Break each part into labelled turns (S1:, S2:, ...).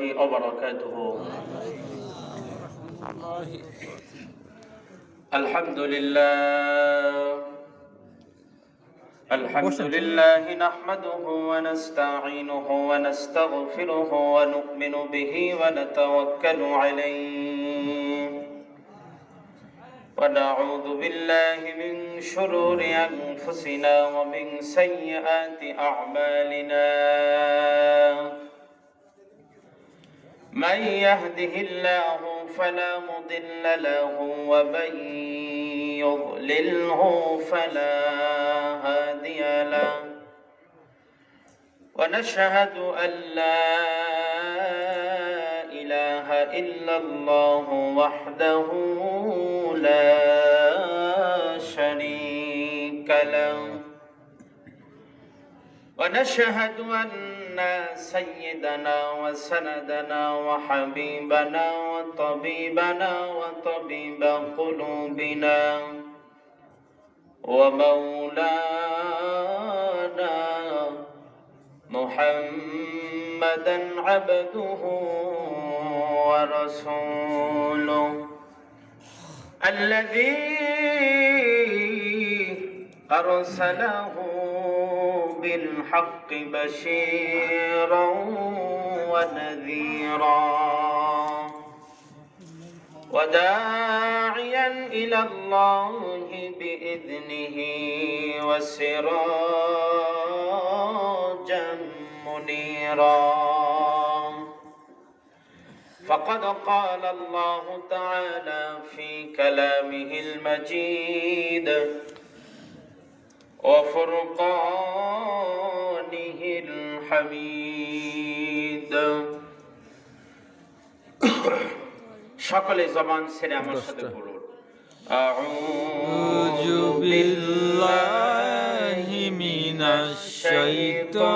S1: الله وبركاته الحمد لله نحمده ونستعينه ونستغفره ونؤمن به ونتوكل عليه ونعوذ بالله من شرور أنفسنا ومن سيئات أعمالنا من يهده الله فلا مضل له ومن يضلله فلا هادي له ونشهد أن لا إله إلا الله وحده لا شريك له ونشهد أن سيدنا وسندنا وحبيبنا وطبيبنا وطبيب قلوبنا ومولانا محمدا عبده ورسوله الذي أرسله بالحق بشيرا ونذيرا وداعيا إلى الله بإذنه وسراجا منيرا فقد قال الله تعالى في كلامه المجيد وفرقانه الحميد সকলে জবান ছেড়ে আমার সাথে বলুন আউযু বিল্লাহি মিনাশ শাইতানির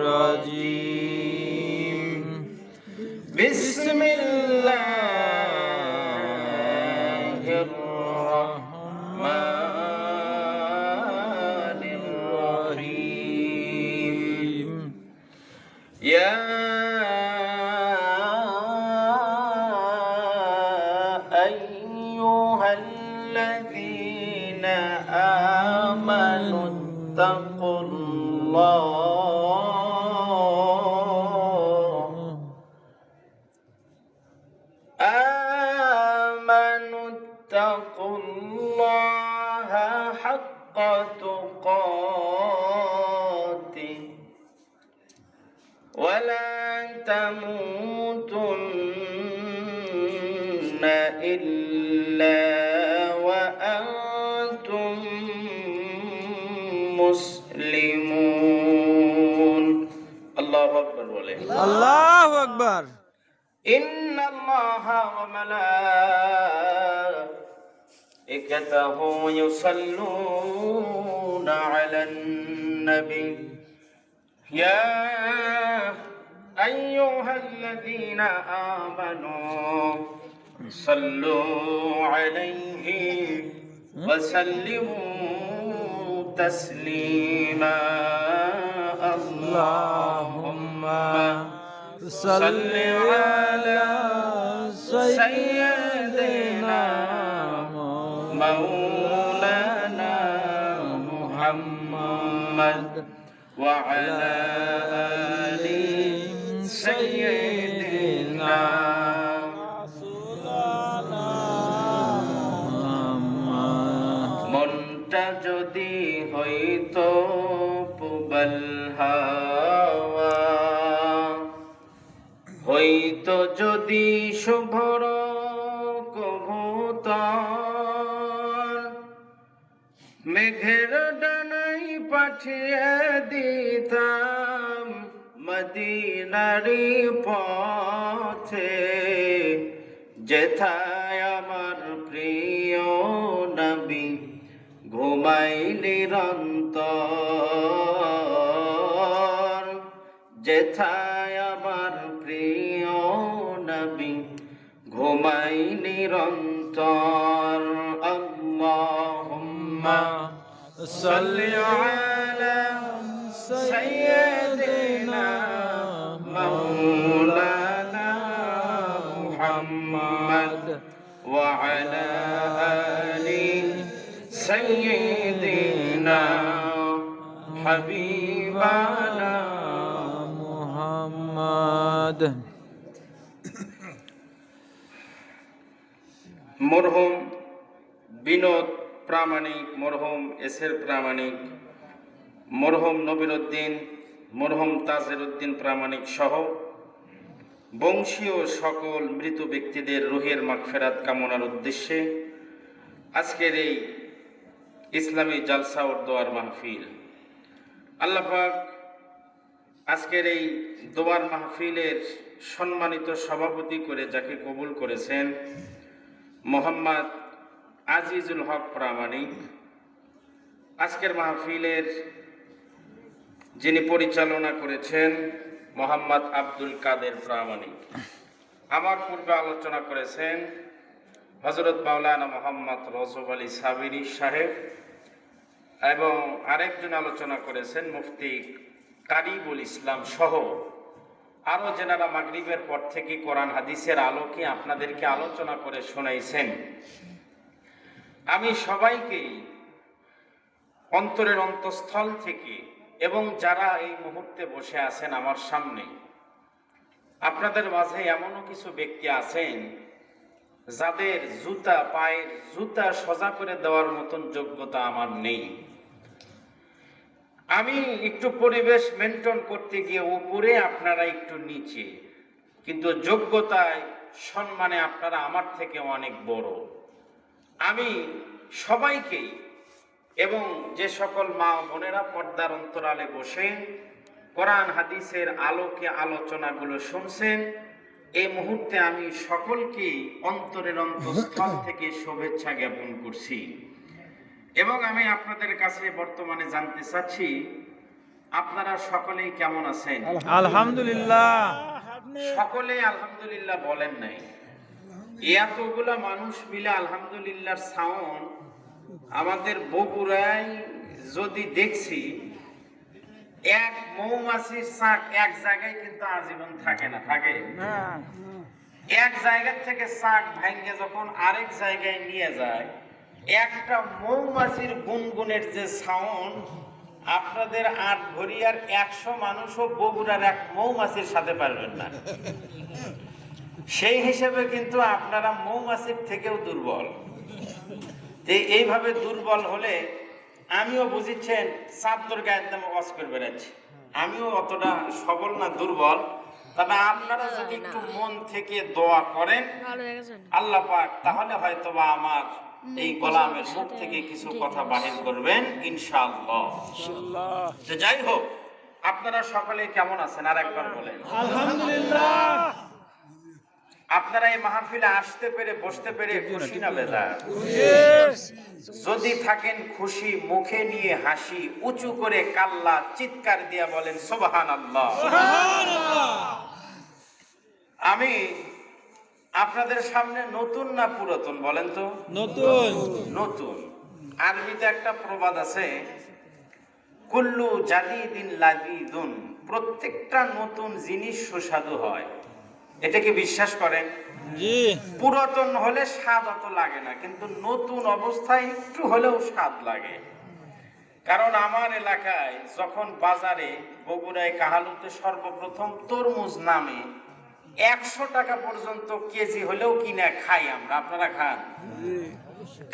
S1: রাজিম বিসমিল্লাহির রাহমানির রহিম ইয়া الذين آمنوا اتقوا الله حق تقاته ولا تموتن إلا وأنتم مسلمون الله أكبر
S2: الله أكبر
S1: إن الله وملائكته يصلون على النبي يا أيها الذين آمنوا صلوا عليه وسلموا تسليما اللهم صل على سيدنا مولانا محمد وعلى آل سيدنا মনটা যদি হইতো পুবল হাওয়া হইতো যদি শুভ্র কবুতর মেঘের ডানায় পাঠিয়ে দিতাম মদিনারি পথে যেথায় আমার প্রিয় নবী ঘুমাই নিরন্তর যেথায় আমার প্রিয় নবী ঘুমাই নিরন্তর আল্লাহুম্মা সাল্লি আলা সাইয়্যিদিনা وعلى آل سيدنا حبيبنا
S2: মুহাম্মদ।
S1: মরহুম বিনোদ প্রামাণিক, মরহুম এসের প্রামাণিক, মরহুম নবির উদ্দিন, মরহুম তাজের উদ্দিন প্রামাণিক সহ বংশীয় সকল মৃত ব্যক্তিদের রুহের মাগফিরাত কামনার উদ্দেশ্যে আজকের এই ইসলামী জালসা ও দোয়ার মাহফিল, আল্লাহ পাক আজকের এই দোয়ার মাহফিলের সম্মানিত সভাপতি করে যাকে কবুল করেছেন মোহাম্মদ আজিজুল হক প্রামাণিক, আজকের মাহফিলের যিনি পরিচালনা করেছেন মোহাম্মদ আব্দুল কাদের প্রামাণিক, আমার পূর্বে আলোচনা করেছেন হযরত মাওলানা মোহাম্মদ রজব আলী সাবিরি সাহেব এবং আরেকজন আলোচনা করেছেন মুফতি কারিবুল ইসলাম সহ আরো যেনারা মাগরিবের পর থেকে কোরআন হাদিসের আলোকে আপনাদেরকে আলোচনা করে শোনাইছেন। আমি সবাইকে অন্তরের অন্তঃস্থল থেকে এবং যারা এই মুহূর্তে বসে আছেন আমার সামনে, আপনাদের মাঝে এমনও কিছু ব্যক্তি আছেন যাদের পায়ের জুতা সোজা করে দেওয়ার মতন যোগ্যতা আমার নেই। আমি একটু পরিবেশ মেনটেন করতে গিয়ে উপরে, আপনারা একটু নিচে, কিন্তু যোগ্যতায় সম্মানে আপনারা আমার থেকে অনেক বড়। আমি সবাইকেই এবং যে সকল মা বোনেরা পর্দার অন্তরালে বসে কোরআন হাদিসের আলোকে আলোচনাগুলো শুনছেন, এই মুহূর্তে আমি সকলকেই অন্তরের অন্তঃস্থল থেকে শুভেচ্ছা জ্ঞাপন করছি। এবং আমি আপনাদের কাছে বর্তমানে জানতে চাচ্ছি আপনারা সকলেই কেমন আছেন?
S2: আলহামদুলিল্লাহ।
S1: সকলে আলহামদুলিল্লাহ বলেন নাই। এতগুলা মানুষ মিলে আলহামদুলিল্লাহর সাউন্ড আমাদের বগুড়ায় যদি দেখছি, এক মৌমাছির চাক এক জায়গায় কিন্তু আজীবন থাকে না, থাকে এক জায়গা থেকে চাক ভাঙ্গে যখন আরেক জায়গায় নিয়ে যায়, একটা মৌমাছির গুনগুনের যে সাউন্ড আপনাদের ৮ ঘড়িয়ার ১০০ মানুষও বগুড়ার এক মৌমাছির সাথে পারবেন না। সেই হিসেবে কিন্তু আপনারা মৌমাছির থেকেও দুর্বল। এইভাবে দুর্বল হলে আমিও বুঝিচ্ছেন চাদর গায়ের দামে ওয়াজ করে বেড়াচ্ছি, আমিও অতটা সবল না, দুর্বল। তবে আপনারা যদি একটু মন থেকে দোয়া করেন আল্লাহ পাক, তাহলে হয়তোবা আমার এই গোলামের মুখ থেকে কিছু কথা বাহির করবেন ইনশাআল্লাহ। তো যাই হোক, আপনারা সকলে কেমন আছেন আর একবার বলেন।
S2: আলহামদুলিল্লাহ।
S1: আপনারা এই মাহফিলে আসতে পেরে বসতে পেরে খুশি না বেজার? যদি থাকেন খুশি, মুখে নিয়ে হাসি, উঁচু করে কাল্লা চিৎকার দিয়ে বলেন সুবহানাল্লাহ। আমি আপনাদের সামনে নতুন না পুরাতন বলেন তো?
S2: নতুন।
S1: নতুন। আরবিতে একটা প্রবাদ আছে, কুল্লু জাদিদিন লাযীযুন, প্রত্যেকটা নতুন জিনিস সুস্বাদু হয়। এটা কি বিশ্বাস করেন?
S2: জি।
S1: পুরাতন হলে স্বাদ অত লাগে না, কিন্তু নতুন অবস্থায় একটু হলেও স্বাদ লাগে। কারণ আমার এলাকায় যখন বাজারে বগুড়ায় কাহালুতে সর্বপ্রথম তরমুজ নামে ১০০ টাকা পর্যন্ত কেজি হলেও কিনে খাই আমরা, আপনারা খান?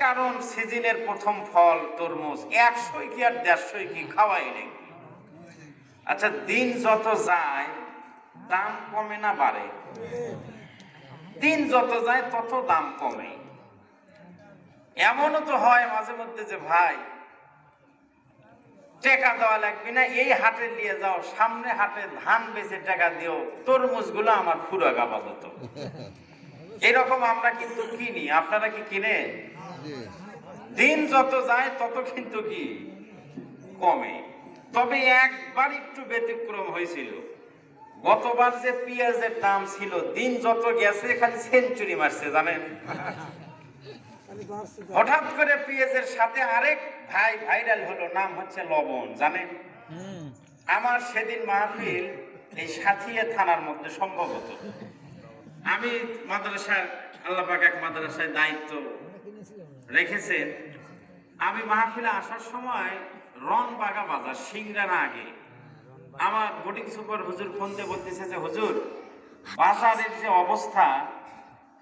S1: কারণ সিজনের প্রথম ফল তরমুজ, ১০০ কি আর ১৫০ কি খাওয়াই নাকি। আচ্ছা, দিন যত যায় দাম কমে না বাড়ে? দিন যত যায় তত দাম কমে। এমনও তো হয় মাঝে মধ্যে যে ভাই টাকা দেওয়া লাগবে না, এই হাটে নিয়ে যাও, সামনে হাটে ধান বেচে টাকা দিও, তরমুজ গুলো আমার ফুরাক আপাতত। এরকম আমরা কিন্তু কিনি, আপনারা কি কিনে? দিন যত যায় তত কিন্তু কি কমে। তবে একবার একটু ব্যতিক্রম হয়েছিল, গতবার যে পেঁয়াজের দাম ছিল, দিন যত গেছে খালি সেঞ্চুরি মারছে জানেন। হঠাৎ করে পেঁয়াজের সাথে আরেক ভাই ভাইরাল হলো, নাম হচ্ছে লবণ, জানেন? আমার সেদিন মাহফিল এই সাথিয়া থানার মধ্যে, সম্ভবত আমি মাদ্রাসার আল্লাহ পাক এক মাদ্রাসায় দায়িত্ব রেখেছেন। আমি মাহফিলে আসার সময় রনবাগা বাজার সিংড়ার আগে আমার বোর্ডিং সুপার হুজুর ফোন দিয়ে বলতেছে যে হুজুর বাজারের যে অবস্থা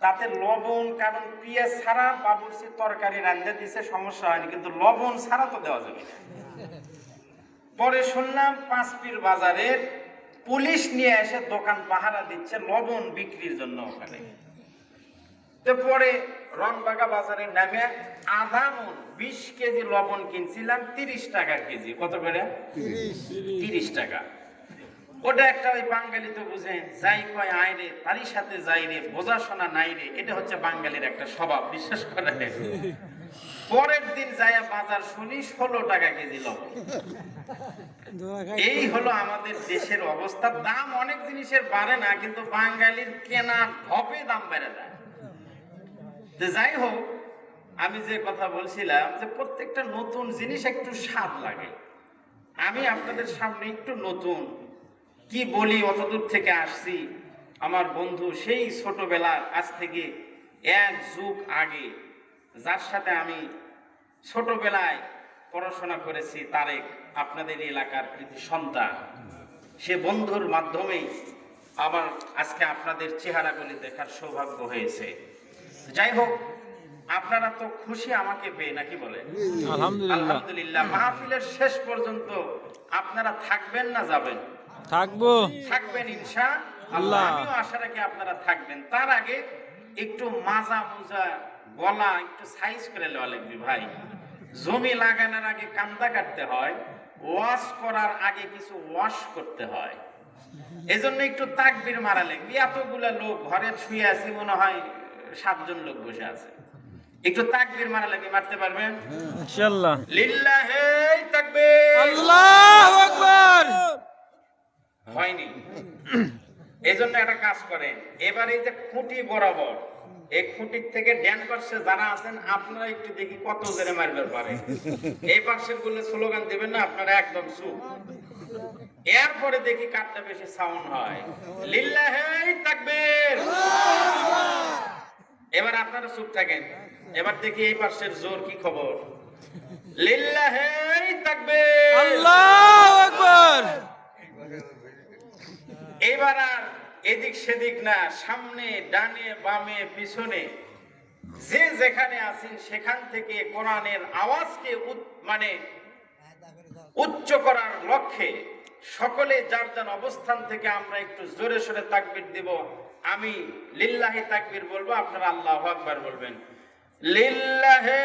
S1: তাতে লবণ, কারণ পেঁয়াজ ছাড়া বাবুর্চির তরকারি রান্না দিছে সমস্যা হয়নি, কিন্তু লবণ ছাড়া তো দেওয়া যাবে না। পরে শুনলাম পাঁচপির বাজারের পুলিশ নিয়ে এসে দোকান পাহারা দিচ্ছে লবণ বিক্রির জন্য ওখানে। তো পরে রনবাগা বাজারে নামে আধা মণ 20 কেজি লবণ কিনছিলাম 30 টাকা কেজি। কত করে? 30 টাকা। ওটা একটা ওই বাঙালি তো বুঝেন, যাই কয় আয় রে তারই সাথে যাই রে, বোঝাশোনা নাই রে, এটা হচ্ছে বাঙালির একটা স্বভাব, বিশ্বাস করে। পরের দিন যাইয়া বাজার শুনি 16 টাকা কেজি লবণ। এই হলো আমাদের দেশের অবস্থা। দাম অনেক জিনিসের বাড়ে না, কিন্তু বাঙালির কেনা ঢপে দাম বেড়ে যায়। তো যাই হোক, আমি যে কথা বলছিলাম যে প্রত্যেকটা নতুন জিনিস একটু স্বাদ লাগে। আমি আপনাদের সামনে একটু নতুন কি বলি, অতদূর থেকে আসছি। আমার বন্ধু সেই ছোটবেলার, আজ থেকে 1 যুগ আগে যার সাথে আমি ছোটবেলায় পড়াশোনা করেছি, তারেক, আপনাদের এলাকার কৃতি সন্তান, সে বন্ধুর মাধ্যমেই আমার আজকে আপনাদের চেহারাগুলি দেখার সৌভাগ্য হয়েছে। যাই হোক, আপনারা তো খুশি আমাকে পেয়ে, নাকি বলেন?
S2: আলহামদুলিল্লাহ।
S1: আলহামদুলিল্লাহ। মাহফিলের শেষ পর্যন্ত আপনারা থাকবেন না যাবেন?
S2: থাকবো।
S1: থাকবেন ইনশাআল্লাহ।
S2: আল্লাহ।
S1: আমিও আশা রাখি আপনারা থাকবেন। তার আগে একটু মাজা মুজা গলা একটু সাইজ করে নেওয়া লাগবে ভাই। জমি লাগানোর আগে কান্দা কাটতে হয়, ওয়াশ করার আগে কিছু ওয়াশ করতে হয়। এজন্য একটু তাকবীর মারা লাগবে। এতগুলা লোক ঘরে শুয়ে আছে, মনে হয় 7 জন লোক বসে আছে। একটু তাকবীর মারা লাগবে, মারতে পারবেন?
S2: ইনশাআল্লাহ।
S1: লিল্লাহি তাকবীর।
S2: আল্লাহু আকবার।
S1: হয়নি। এজন্য একটা কাজ করেন, এবার এই যে খুঁটি বরাবর, এই খুঁটির থেকে ড্যান পাশে যারা আছেন আপনারা একটু দেখি কত জোরে মারবে পারে। এই পাশের গুলো স্লোগান দিবেন না, আপনারা একদম চুপ। এরপরে দেখি কারটা বেশি সাউন্ড হয়। লিল্লাহি তাকবীর। এবার আপনারা চুপ থাকেন। এবার দেখি এই পাশের জোর কি খবর। লিল্লাহি তাকবীর।
S2: আল্লাহু আকবার।
S1: এবার আর এদিক সেদিক না, সামনে ডানে বামে পিছনে যে যেখানে আছেন সেখান থেকে কোরআনের আওয়াজকে মানে উচ্চ করার লক্ষ্যে সকলে যার যার অবস্থান থেকে আমরা একটু জোরে সোরে তাকবীর দিব। আমি লিল্লাহি তাকবীর বলবো, আপনারা আল্লাহু আকবার বলবেন। লিল্লাহি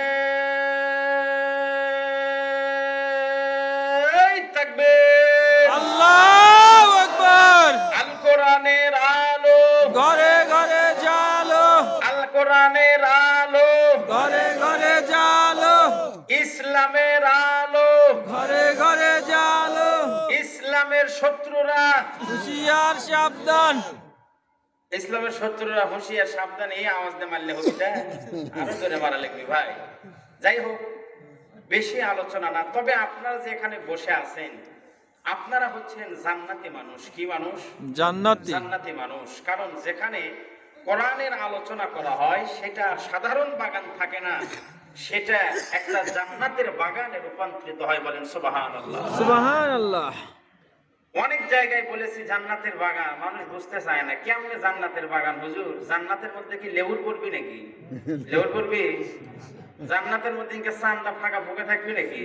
S1: তাকবীর।
S2: আল্লাহু আকবার।
S1: আল কোরআনের আলো
S2: ঘরে ঘরে জালো,
S1: আল কোরআনের আলো
S2: ঘরে ঘরে জালো,
S1: ইসলামের আলো
S2: ঘরে ঘরে জালো।
S1: ইসলামের শত্রুরা,
S2: হুঁশিয়ার সাবধান।
S1: ইসলামের শত্রুরা হুঁশিয়ার সাবধান। এই আওয়াজ দিয়ে মারলে হবে না, আরো জোরে মারা লাগবে ভাই। যাই হোক, বেশি আলোচনা না, তবে আপনারা যে এখানে বসে আছেন আপনারা হচ্ছেন জান্নাতি মানুষ। কি মানুষ?
S2: জান্নাতি।
S1: জান্নাতি মানুষ। কারণ যেখানে কোরআনের আলোচনা করা হয় সেটা সাধারণ বাগান থাকে না, সেটা একটা জান্নাতের বাগানে রূপান্তরিত হয়। বলেন সুবহানাল্লাহ।
S2: সুবহানাল্লাহ।
S1: অনেক জায়গায় বলেছি জান্নাতের বাগান, মানুষ বুঝতে চায় না। কেমনে জান্নাতের বাগান হুজুর? জান্নাতের মধ্যে কি লেবুর পড়বি নাকি? লেবুর পড়বি? জান্নাতের মধ্যে কি চান্দা ফাঁকা ফুঁকে থাকবি নাকি?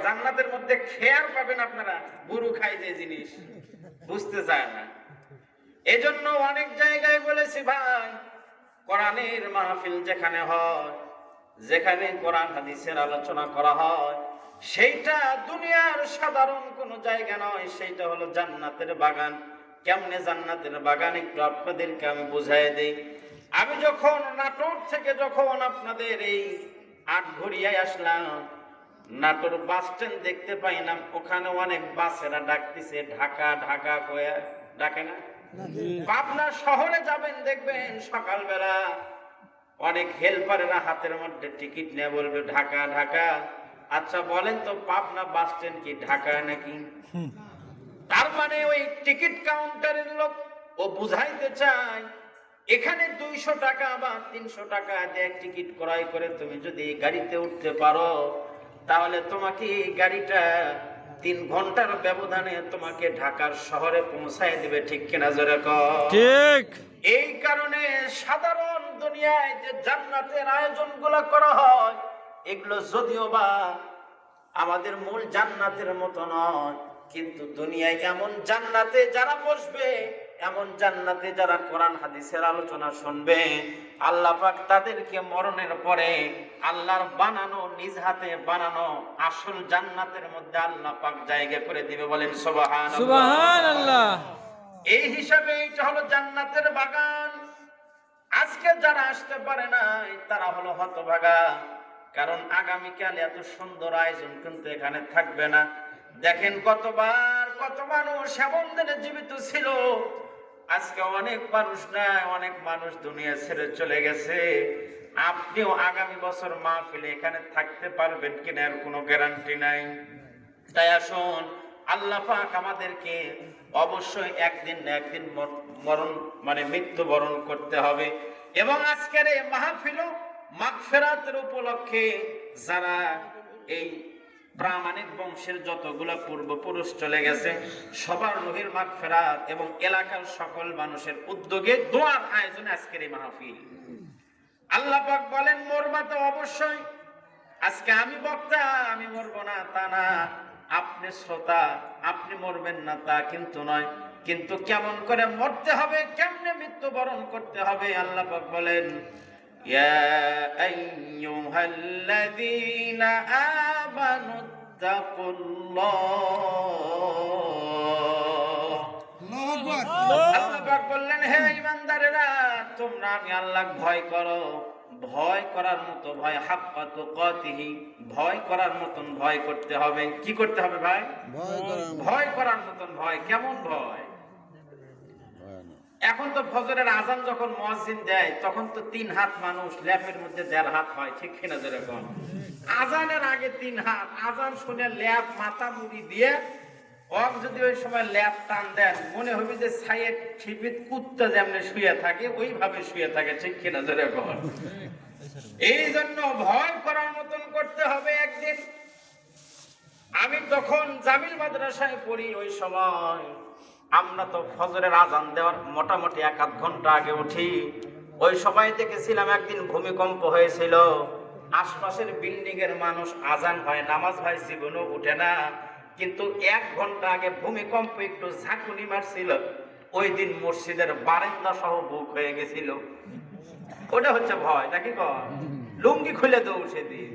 S1: জান্নাতের মধ্যে খেয়ার পাবেন আপনারা, গরু খাই যে জিনিস, বুঝতে চায় না। এজন্য অনেক জায়গায় বলেছি ভাই, কোরআনের মাহফিল যেখানে হয়, যেখানে কোরআন হাদিসের আলোচনা করা হয়, সেইটা দুনিয়ার সাধারণ কোনো জায়গা নয়, সেইটা হলো জান্নাতের বাগান। কেমনে জান্নাতের বাগান একটু আপনাদেরকে আমি বুঝাই দেই। আমি যখন নাটোর থেকে আপনাদের এই আটঘরিয়ায় আসলাম, নাটোর বাস স্ট্যান্ড দেখতে পাইলাম, ওখানে অনেক বাসেরা ডাকতেছে ঢাকা ঢাকা কয়ে, ডাকে না? পাবনা শহরে যাবেন দেখবেন সকালবেলা অনেক হেল্পারেরা হাতের মধ্যে টিকিট নিয়ে বলবে ঢাকা ঢাকা। আচ্ছা বলেন তো, পাবনা বাস স্ট্যান্ড কি ঢাকা নাকি? তার মানে ওই টিকিট কাউন্টারের লোক ও বুঝাইতে চায় এখানে 200 টাকা বা 300 টাকা দিয়ে টিকিট ক্রয় করে তুমি যদি এই গাড়িতে উঠতে পারো, তাহলে তোমাকে এই গাড়িটা 3 ঘন্টার ব্যবধানে তোমাকে ঢাকার শহরে পৌঁছায় দিবে, ঠিক কিনা জোরে কও?
S2: ঠিক।
S1: এই কারণে সাধারণ দুনিয়ায় যে জান্নাতের আয়োজনগুলো করা হয়, এগুলো যদিও বা আমাদের মূল জান্নাতের মতো নয়, কিন্তু দুনিয়ায় এমন জান্নাতে যারা বসবে, এমন জান্নাতে যারা কোরআন হাদিসের আলোচনা শুনবে, আল্লাহ পাক তাদেরকে মরণের পরে আল্লাহর বানানো, নিজ হাতে বানানো আসল জান্নাতের মধ্যে আল্লাহ পাক জায়গা করে দিবে। বলেন সুবহানাল্লাহ।
S2: সুবহানাল্লাহ।
S1: এই হিসাবে এইটা হলো জান্নাতের বাগান। আজকে যারা আসতে পারে নাই তারা হলো হতভাগা, কারণ আগামীকাল এত সুন্দর আয়োজন কিন্তু এখানে থাকবে না। দেখেন কতবার কত মানুষ এমন দিনে জীবিত ছিল, আজকে অনেক মানুষ নাই, অনেক মানুষ দুনিয়া ছেড়ে চলে গেছে। আপনিও আগামী বছর মাহফিলে এখানে থাকতে পারবেন কিনা এর কোনো গ্যারান্টি নাই। তাই আসুন, আল্লাহ পাক আমাদেরকে অবশ্যই একদিন না একদিন মরণ মানে মৃত্যুবরণ করতে হবে। এবং আজকের এই মাহফিল মাগফিরাতের উপলক্ষে যারা এই প্রামাণিক বংশের যতগুলো পূর্বপুরুষ চলে গেছে, সবার রুহের মাগফিরাত এবং এলাকার সকল মানুষের উদ্যোগে দোয়ার আয়োজনে আজকের এই মাহফিল। আল্লাহ পাক বলেন, মরবা তো অবশ্যই। আজকে আমি বক্তা, আমি মরবো না তা না, আপনি শ্রোতা, আপনি মরবেন না তা কিন্তু নয়, কিন্তু কেমন করে মরতে হবে, কেমনে মৃত্যুবরণ করতে হবে আল্লাহ পাক বলেন, ইয়া আইয়ুহাল্লাযীনা আমানুত্তাকুল্লাহ। আল্লাহ পাক বললেন, হে ঈমানদারেরা, তোমরা আমি আল্লাহকে ভয় করো। ভয় করার মতো ভয়, হাক্কা তুকাতিহি, ভয় করার মতন ভয় করতে হবে। কি করতে হবে ভাই? ভয় করার মতন ভয়। কেমন ভয়? এখন তো ফজরের আজান যখন মুয়াজ্জিন দেয়, তখন তো 3 হাত মানুষ, ল্যাপের মধ্যে 1.5 হাত হয়, ঠিক কিনা যেরকম? আজানের আগে 3 হাত, আজান শুনে ল্যাপ মাথা মুড়ি দিয়ে যদি ওই সময় ল্যাপ টান দেন, মনে হবে যে ছাইয়ের ঠিপিত কুত্তা যেমনি শুয়ে থাকে ওইভাবে শুয়ে থাকে, ঠিক কিনা যেরকম? এই জন্য ভয় করার মতন করতে হবে একদিন। আমি তখন জামিল মাদ্রাসায় পড়ি, ওই সময় আমরা তো ফজরের আজান দেওয়ার মোটামুটি 1-8 ঘন্টা আগে উঠি। ওই সময় দেখেছিলাম একদিন ভূমিকম্প হয়েছিল, আশপাশের বিল্ডিং এর মানুষ আজান হয়, নামাজ হয়, জীবনও উঠে না, কিন্তু 1 ঘন্টা আগে ভূমিকম্প একটু ঝাঁকুনি মারছিল, ওই দিন মসজিদের বারান্দা সহ বুক হয়ে গেছিল। ওটা হচ্ছে ভয়, নাকি কর? লুঙ্গি খুলে দৌড় সেদিন,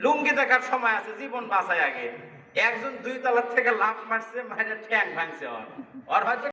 S1: লুঙ্গি দেখার সময় আছে, জীবন বাঁচায় আগে। একজন 2 তলা থেকে লাফ মারছে, মাইরে ঠ্যাং ভাঙছে, ওর হয়তো